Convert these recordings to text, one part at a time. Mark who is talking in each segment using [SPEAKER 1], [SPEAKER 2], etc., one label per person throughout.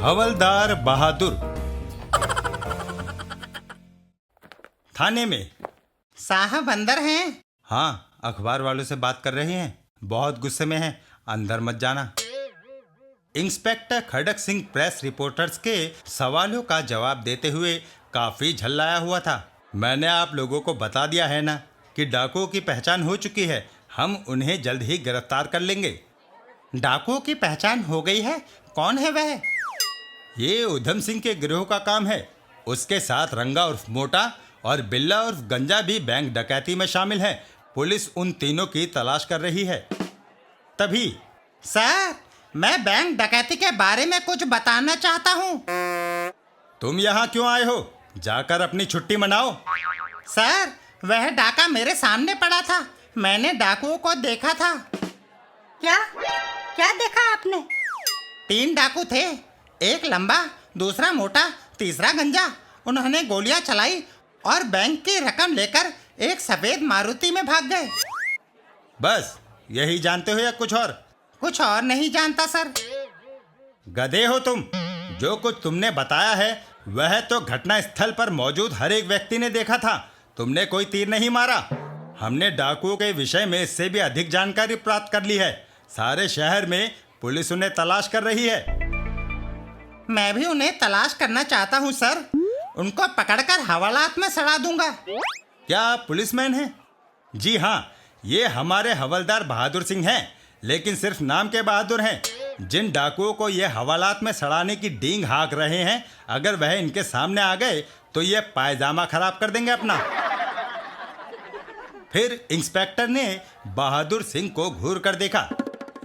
[SPEAKER 1] हवलदार बहादुर। थाने में।
[SPEAKER 2] साहब अंदर हैं?
[SPEAKER 1] हाँ, अखबार वालों से बात कर रहे हैं, बहुत गुस्से में हैं, अंदर मत जाना। इंस्पेक्टर खड़क सिंह प्रेस रिपोर्टर्स के सवालों का जवाब देते हुए काफी झल्लाया हुआ था। मैंने आप लोगों को बता दिया है ना कि डाकुओं की पहचान हो चुकी है, हम उन्हें जल्द ही गिरफ्तार कर लेंगे।
[SPEAKER 2] डाकुओं की पहचान हो गई है? कौन है वह?
[SPEAKER 1] ये उधम सिंह के गिरोह का काम है। उसके साथ रंगा उर्फ मोटा और बिल्ला उर्फ गंजा भी बैंक डकैती में शामिल है। पुलिस उन तीनों की तलाश कर रही है। तभी
[SPEAKER 2] सर, मैं बैंक डकैती के बारे में कुछ बताना चाहता हूँ।
[SPEAKER 1] तुम यहाँ क्यों आए हो? जाकर अपनी छुट्टी मनाओ।
[SPEAKER 2] सर, वह डाका मेरे सामने पड़ा था, मैंने डाकुओं को देखा था।
[SPEAKER 3] क्या क्या देखा आपने?
[SPEAKER 2] 3 डाकू थे, एक लंबा, दूसरा मोटा, तीसरा गंजा। उन्होंने गोलियां चलाई और बैंक की रकम लेकर एक सफेद मारुति में भाग गए।
[SPEAKER 1] बस यही जानते हो या कुछ और?
[SPEAKER 2] कुछ और नहीं जानता सर।
[SPEAKER 1] गधे हो तुम। जो कुछ तुमने बताया है वह तो घटना स्थल पर मौजूद हर एक व्यक्ति ने देखा था। तुमने कोई तीर नहीं मारा। हमने डाकुओं के विषय में इससे भी अधिक जानकारी प्राप्त कर ली है। सारे शहर में पुलिस उन्हें तलाश कर रही है।
[SPEAKER 2] मैं भी उन्हें तलाश करना चाहता हूँ सर। उनको पकड़कर हवालात में सड़ा दूंगा।
[SPEAKER 1] क्या आप पुलिसमैन हैं? जी हाँ, ये हमारे हवलदार बहादुर सिंह हैं, लेकिन सिर्फ नाम के बहादुर हैं। जिन डाकुओं को ये हवालात में सड़ाने की डींग हाँक रहे हैं, अगर वह इनके सामने आ गए तो ये पायजामा खराब कर देंगे अपना। फिर इंस्पेक्टर ने बहादुर सिंह को घूर कर देखा।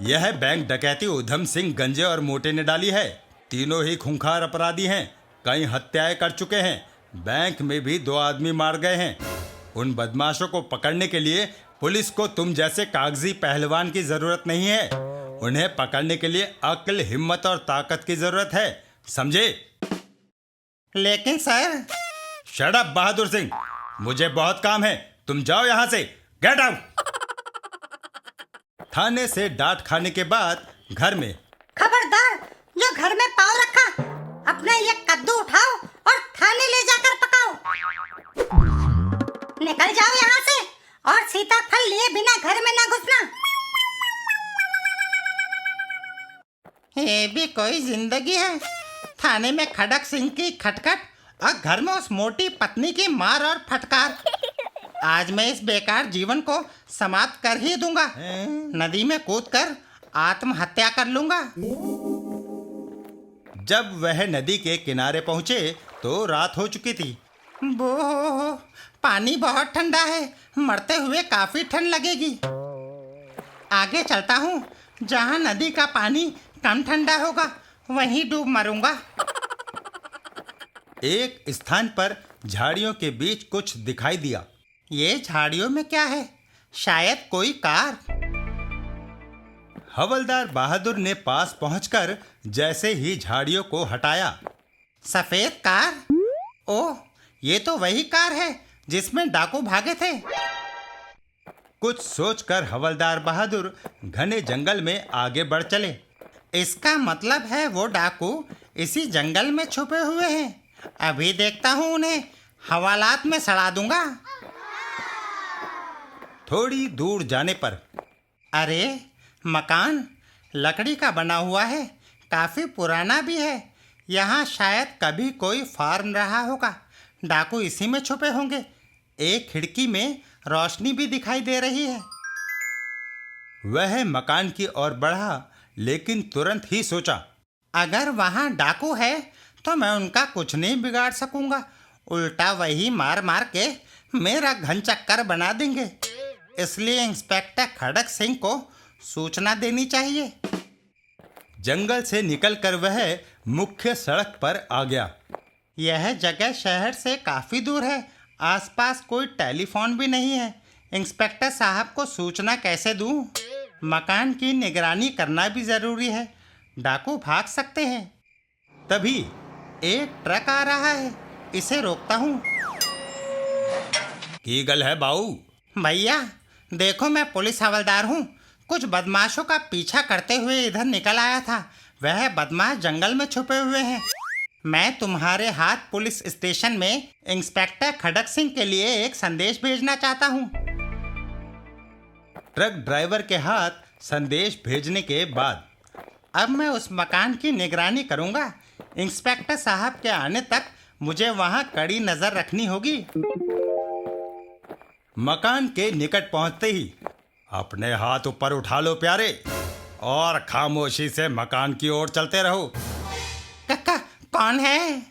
[SPEAKER 1] यह बैंक डकैती उधम सिंह, गंजे और मोटे ने डाली है। तीनों ही खूंखार अपराधी हैं, कई हत्याएं कर चुके हैं, बैंक में भी 2 आदमी मार गए हैं। उन बदमाशों को पकड़ने के लिए पुलिस को तुम जैसे कागजी पहलवान की जरूरत नहीं है। उन्हें पकड़ने के लिए अक्ल, हिम्मत और ताकत की जरूरत है, समझे?
[SPEAKER 2] लेकिन sir.
[SPEAKER 1] Shut up Bahadur Singh, मुझे बहुत काम है, तुम जाओ यहाँ से, गेट आउट। थाने से डांट खाने के बाद घर में।
[SPEAKER 3] खबरदार, जो घर में पाँव रखा, अपना ये कद्दू उठाओ और थाने ले जाकर पकाओ। निकल जाओ यहाँ से और सीताफल लिए बिना घर में ना घुसना।
[SPEAKER 2] ये भी कोई जिंदगी है। थाने में खड़क सिंह की खटखट और घर में उस मोटी पत्नी की मार और फटकार। आज मैं इस बेकार जीवन को समाप्त कर ही दूंगा। नदी में कूदकर आत्महत्या कर लूंगा।
[SPEAKER 1] जब वह नदी के किनारे पहुंचे तो रात हो चुकी थी।
[SPEAKER 2] वो पानी बहुत ठंडा है, मरते हुए काफी ठंड लगेगी। आगे चलता हूँ, जहाँ नदी का पानी कम ठंडा होगा वहीं डूब मरूंगा।
[SPEAKER 1] एक स्थान पर झाड़ियों के बीच कुछ दिखाई दिया।
[SPEAKER 2] ये झाड़ियों में क्या है? शायद कोई कार।
[SPEAKER 1] हवलदार बहादुर ने पास पहुंचकर जैसे ही झाड़ियों को हटाया।
[SPEAKER 2] सफेद कार? ओह, ये तो वही कार है जिसमें डाकू भागे थे।
[SPEAKER 1] कुछ सोचकर हवलदार बहादुर घने जंगल में आगे बढ़ चले।
[SPEAKER 2] इसका मतलब है वो डाकू इसी जंगल में छुपे हुए हैं। अभी देखता हूँ उन्हें हवालात में सड़ा दूंगा।
[SPEAKER 1] थोड़ी दूर जाने पर
[SPEAKER 2] अरे, मकान लकड़ी का बना हुआ है, काफी पुराना भी है। यहाँ शायद कभी कोई फार्म रहा होगा। डाकू इसी में छुपे होंगे। एक खिड़की में रोशनी भी दिखाई दे रही है।
[SPEAKER 1] वह मकान की ओर बढ़ा, लेकिन तुरंत ही सोचा,
[SPEAKER 2] अगर वहाँ डाकू है तो मैं उनका कुछ नहीं बिगाड़ सकूंगा। उल्टा वही मार मार के मेरा घन चक्कर बना देंगे। इसलिए इंस्पेक्टर खड़क सिंह को सूचना देनी चाहिए।
[SPEAKER 1] जंगल से निकलकर वह मुख्य सड़क पर आ गया।
[SPEAKER 2] यह जगह शहर से काफी दूर है, आसपास कोई टेलीफोन भी नहीं है। इंस्पेक्टर साहब को सूचना कैसे दूं? मकान की निगरानी करना भी जरूरी है, डाकू भाग सकते हैं।
[SPEAKER 1] तभी
[SPEAKER 2] एक ट्रक आ रहा है, इसे रोकता हूँ।
[SPEAKER 1] की गल है बाऊ?
[SPEAKER 2] भैया देखो, मैं पुलिस हवलदार हूँ। कुछ बदमाशों का पीछा करते हुए इधर निकल आया था। वह बदमाश जंगल में छुपे हुए हैं। मैं तुम्हारे हाथ पुलिस स्टेशन में इंस्पेक्टर खड़क सिंह के लिए एक संदेश भेजना चाहता हूँ।
[SPEAKER 1] ट्रक ड्राइवर के हाथ संदेश भेजने के बाद
[SPEAKER 2] अब मैं उस मकान की निगरानी करूँगा। इंस्पेक्टर साहब के आने तक मुझे वहाँ कड़ी नजर रखनी होगी।
[SPEAKER 1] मकान के निकट पहुंचते ही अपने हाथ ऊपर उठा लो प्यारे, और खामोशी से मकान की ओर चलते रहो।
[SPEAKER 2] कौन है?